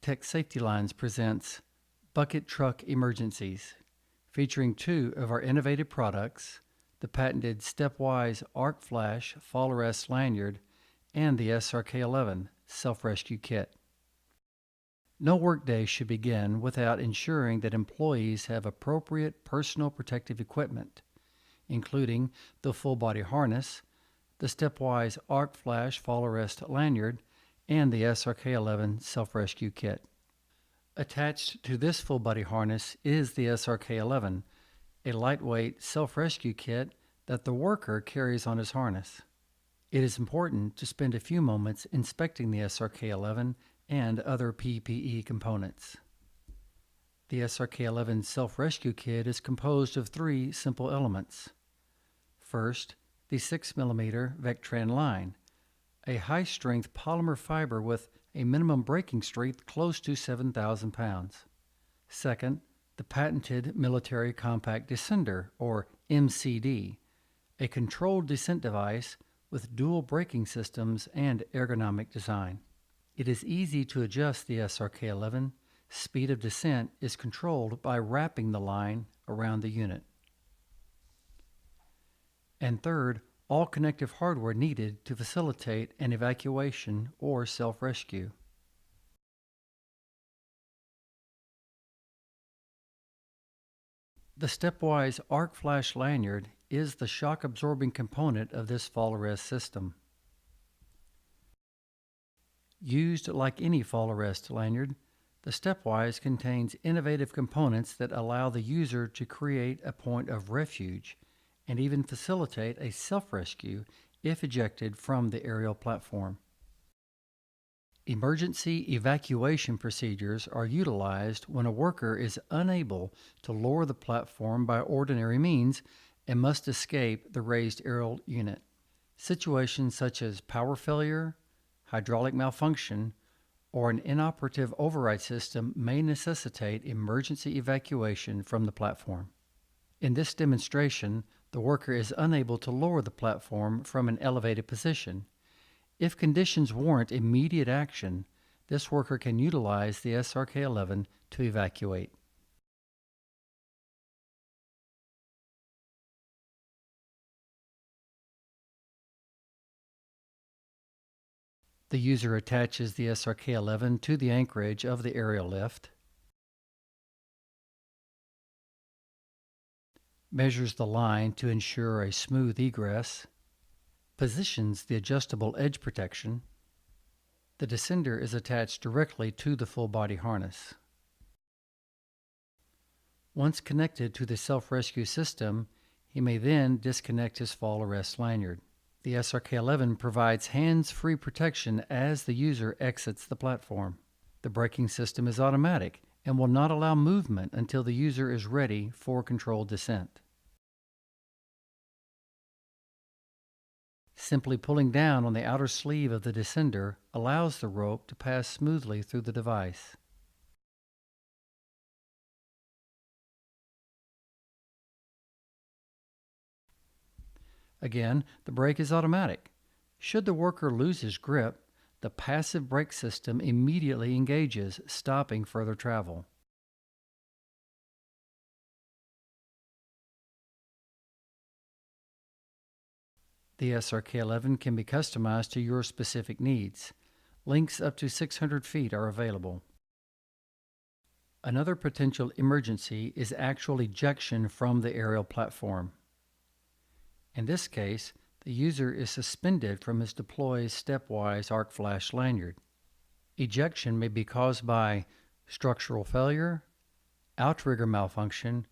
Tech Safety Lines presents Bucket Truck Emergencies, featuring two of our innovative products, the patented stepwise arc flash fall arrest lanyard and the SRK-11 self-rescue kit. No workday should begin without ensuring that employees have appropriate personal protective equipment, including the full-body harness, the stepwise arc flash fall arrest lanyard, and the SRK-11 self-rescue kit. Attached to this full-body harness is the SRK-11, a lightweight self-rescue kit that the worker carries on his harness. It is important to spend a few moments inspecting the SRK-11 and other PPE components. The SRK-11 self-rescue kit is composed of three simple elements. First, the 6mm Vectran line, a high-strength polymer fiber with a minimum breaking strength close to 7,000 pounds. Second, the patented Military Compact Descender, or MCD, a controlled descent device with dual braking systems and ergonomic design. It is easy to adjust the SRK-11. Speed of descent is controlled by wrapping the line around the unit. And third, all connective hardware needed to facilitate an evacuation or self-rescue. The stepwise arc flash lanyard is the shock-absorbing component of this fall arrest system. Used like any fall arrest lanyard, the stepwise contains innovative components that allow the user to create a point of refuge and even facilitate a self-rescue if ejected from the aerial platform. Emergency evacuation procedures are utilized when a worker is unable to lower the platform by ordinary means and must escape the raised aerial unit. Situations such as power failure, hydraulic malfunction, or an inoperative override system may necessitate emergency evacuation from the platform. In this demonstration, the worker is unable to lower the platform from an elevated position. If conditions warrant immediate action, this worker can utilize the SRK-11 to evacuate. The user attaches the SRK-11 to the anchorage of the aerial lift, measures the line to ensure a smooth egress, positions the adjustable edge protection. The descender is attached directly to the full body harness. Once connected to the self-rescue system, he may then disconnect his fall arrest lanyard. The SRK-11 provides hands-free protection as the user exits the platform. The braking system is automatic and will not allow movement until the user is ready for controlled descent. Simply pulling down on the outer sleeve of the descender allows the rope to pass smoothly through the device. Again, the brake is automatic. Should the worker lose his grip, the passive brake system immediately engages, stopping further travel. The SRK-11 can be customized to your specific needs. Lengths up to 600 feet are available. Another potential emergency is actual ejection from the aerial platform. In this case, the user is suspended from his deployed stepwise arc flash lanyard. Ejection may be caused by structural failure, outrigger malfunction,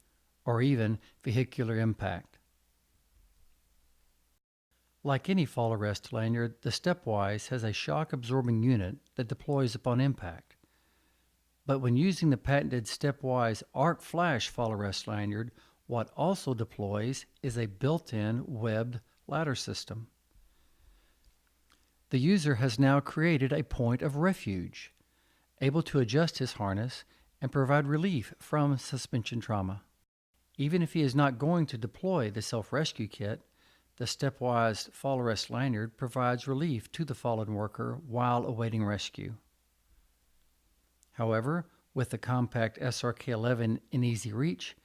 or even vehicular impact. Like any fall arrest lanyard, the stepwise has a shock-absorbing unit that deploys upon impact. But when using the patented stepwise arc flash fall arrest lanyard, what also deploys is a built-in webbed ladder system. The user has now created a point of refuge, able to adjust his harness and provide relief from suspension trauma. Even if he is not going to deploy the self-rescue kit, the stepwise fall arrest lanyard provides relief to the fallen worker while awaiting rescue. However, with the compact SRK-11 in easy reach,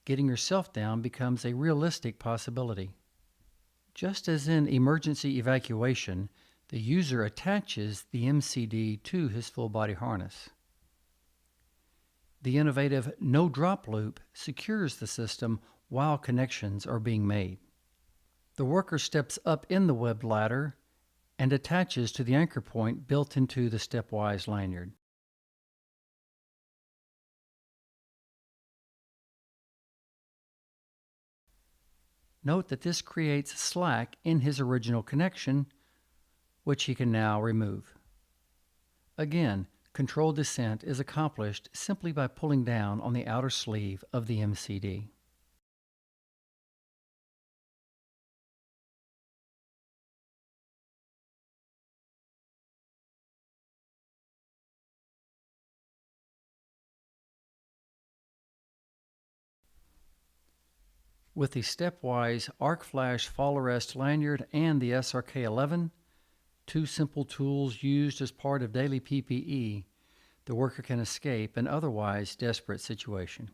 getting yourself down becomes a realistic possibility. Just as in emergency evacuation, the user attaches the MCD to his full body harness. The innovative no-drop loop secures the system while connections are being made. The worker steps up in the webbed ladder and attaches to the anchor point built into the stepwise lanyard. Note that this creates slack in his original connection, which he can now remove. Again, controlled descent is accomplished simply by pulling down on the outer sleeve of the MCD. With the stepwise arc flash fall arrest lanyard and the SRK-11, two simple tools used as part of daily PPE, the worker can escape an otherwise desperate situation.